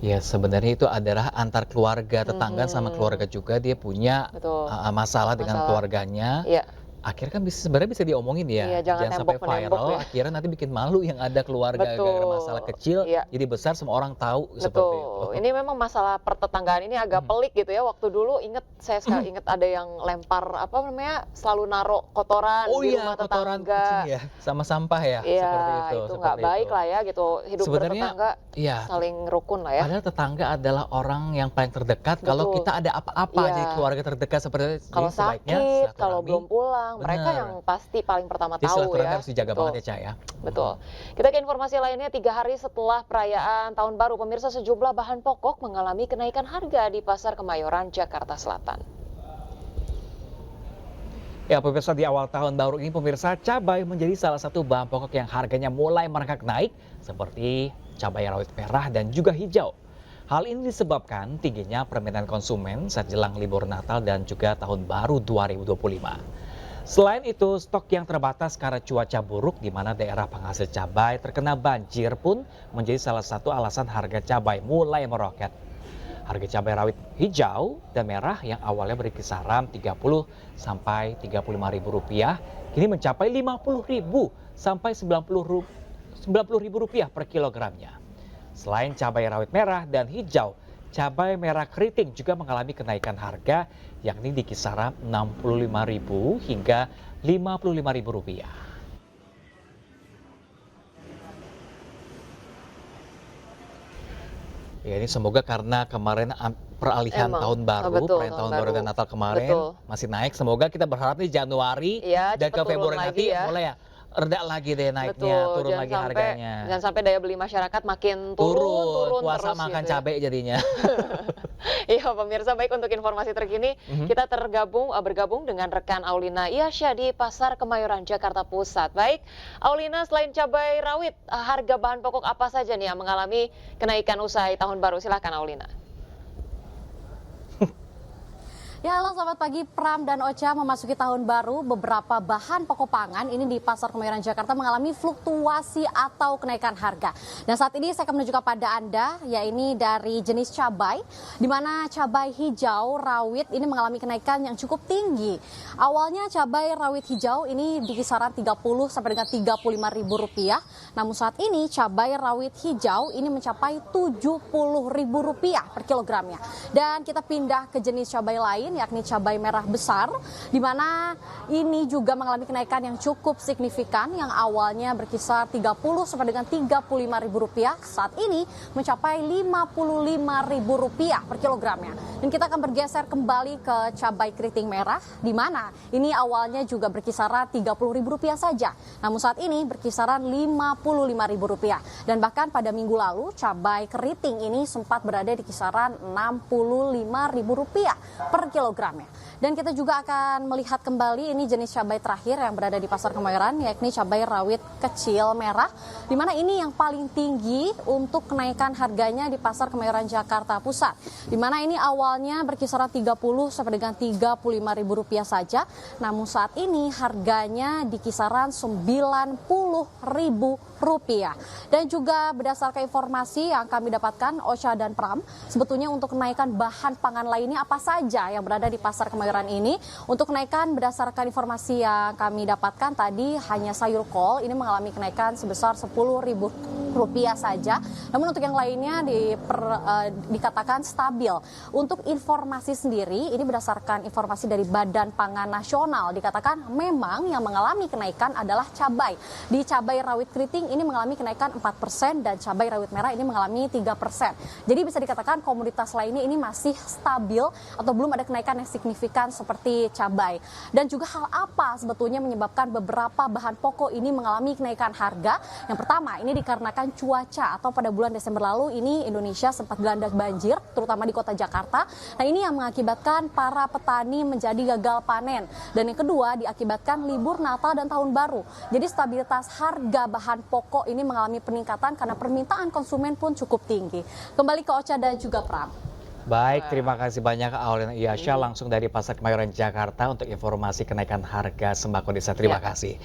Ya sebenarnya itu adalah antar keluarga, tetangga sama Mhm, keluarga juga dia punya, betul, masalah dengan masalah. keluarganya. Iya Akhirnya kan sebenarnya bisa diomongin iya, ya, jangan jangan sampai nembok-menembok viral, ya. akhirnya nanti bikin malu yang ada keluarga gara-gara masalah Betul, kecil, iya. jadi besar semua orang tahu, seperti itu. Betul, ini memang masalah pertetanggaan ini agak Mhm. pelik gitu ya, waktu dulu saya Mhm. inget ada yang lempar, apa namanya, selalu naruh kotoran Oh di iya, rumah kotoran kucing tetangga. ya, sama sampah ya, Iya, itu nggak seperti baik itu. lah ya gitu, hidup Sebenarnya bertetangga iya, saling rukun lah ya. padahal tetangga adalah orang yang paling terdekat kalau Betul, kita ada apa-apa, jadi iya, keluarga terdekat seperti itu. Jadi kalau sebaiknya sakit, kalau silaturahmi belum pulang, mereka bener, yang pasti paling pertama jadi tahu silaturahmi ya, harus dijaga betul. banget ya, Ca, ya. Mhm. Betul. Kita ke informasi lainnya, 3 hari setelah perayaan Tahun Baru, pemirsa sejumlah bahan pokok mengalami kenaikan harga di Pasar Kemayoran, Jakarta Selatan. Ya pemirsa, di awal tahun baru ini pemirsa, cabai menjadi salah satu bahan pokok yang harganya mulai merangkak naik seperti cabai rawit merah dan juga hijau. Hal ini disebabkan tingginya permintaan konsumen saat jelang libur Natal dan juga Tahun Baru 2025. Selain itu, stok yang terbatas karena cuaca buruk di mana daerah penghasil cabai terkena banjir pun menjadi salah satu alasan harga cabai mulai meroket. Harga cabai rawit hijau dan merah yang awalnya berkisaran 30 sampai 35 ribu rupiah kini mencapai 50 ribu sampai 90 ribu rupiah per kilogramnya. Selain cabai rawit merah dan hijau, cabai merah keriting juga mengalami kenaikan harga yakni di kisaran 65 ribu hingga 55 ribu rupiah. Ya ini semoga karena kemarin peralihan Emang, tahun baru, betul, perayaan tahun tahun baru baru. dan Natal kemarin Betul. masih naik. Semoga kita berharap nih Januari Iya, dan cepet ke turun Februari lagi nanti ya. mulai ya reda lagi deh naiknya, Betul, turun lagi jangan harganya. sampai daya beli masyarakat makin turun, Turun, turun puasa terus makan gitu ya. cabai jadinya. Iya, pemirsa, baik, untuk informasi terkini Mhm. kita bergabung dengan rekan Aulina Iyasya di Pasar Kemayoran, Jakarta Pusat. Baik, Aulina, selain cabai rawit, harga bahan pokok apa saja nih yang mengalami kenaikan usai tahun baru? Silahkan Aulina. Ya, halo selamat pagi Pram dan Ocha. Memasuki tahun baru, beberapa bahan pokok pangan ini di Pasar Kemayoran Jakarta mengalami fluktuasi atau kenaikan harga. Dan saat ini saya akan menunjukkan pada Anda, yakni dari jenis cabai, di mana cabai hijau rawit ini mengalami kenaikan yang cukup tinggi. Awalnya cabai rawit hijau ini di kisaran 30 sampai dengan 35 ribu rupiah. Namun saat ini cabai rawit hijau ini mencapai 70 ribu rupiah per kilogramnya. Dan kita pindah ke jenis cabai lain, yakni cabai merah besar, di mana ini juga mengalami kenaikan yang cukup signifikan yang awalnya berkisar 30 sampai dengan 35 ribu rupiah, saat ini mencapai 55 ribu rupiah per kilogramnya. Dan kita akan bergeser kembali ke cabai keriting merah, di mana ini awalnya juga berkisaran 30 ribu rupiah saja, namun saat ini berkisaran 55 ribu rupiah. Dan bahkan pada minggu lalu cabai keriting ini sempat berada di kisaran 65 ribu rupiah per kilogramnya. Dan kita juga akan melihat kembali ini jenis cabai terakhir yang berada di Pasar Kemayoran, yakni cabai rawit kecil merah, di mana ini yang paling tinggi untuk kenaikan harganya di Pasar Kemayoran Jakarta Pusat, di mana ini awalnya berkisaran 30 sampai dengan 35 ribu rupiah saja, namun saat ini harganya di kisaran 90 ribu rupiah. Dan juga berdasarkan informasi yang kami dapatkan, Ocha dan Pram, sebetulnya untuk kenaikan bahan pangan lainnya apa saja yang berada di Pasar Kemayoran ini. Untuk kenaikan berdasarkan informasi yang kami dapatkan tadi, hanya sayur kol ini mengalami kenaikan sebesar 10 ribu rupiah saja. Namun untuk yang lainnya dikatakan stabil. Untuk informasi sendiri, ini berdasarkan informasi dari Badan Pangan Nasional, dikatakan memang yang mengalami kenaikan adalah cabai. Di cabai rawit keriting ini mengalami kenaikan 4% dan cabai rawit merah ini mengalami 3%. Jadi bisa dikatakan komoditas lainnya ini masih stabil atau belum ada kenaikan yang signifikan seperti cabai. Dan juga hal apa sebetulnya menyebabkan beberapa bahan pokok ini mengalami kenaikan harga? Yang pertama, ini dikarenakan cuaca, atau pada bulan Desember lalu ini Indonesia sempat dilanda banjir, terutama di kota Jakarta. Nah, ini yang mengakibatkan para petani menjadi gagal panen. Dan yang kedua, diakibatkan libur Natal dan Tahun Baru. Jadi stabilitas harga bahan pokok ini mengalami peningkatan karena permintaan konsumen pun cukup tinggi. Kembali ke Ocha dan juga Pram. Baik, terima kasih banyak Aulina Iyasya langsung dari Pasar Kemayoran Jakarta untuk informasi kenaikan harga sembako desa. Terima kasih.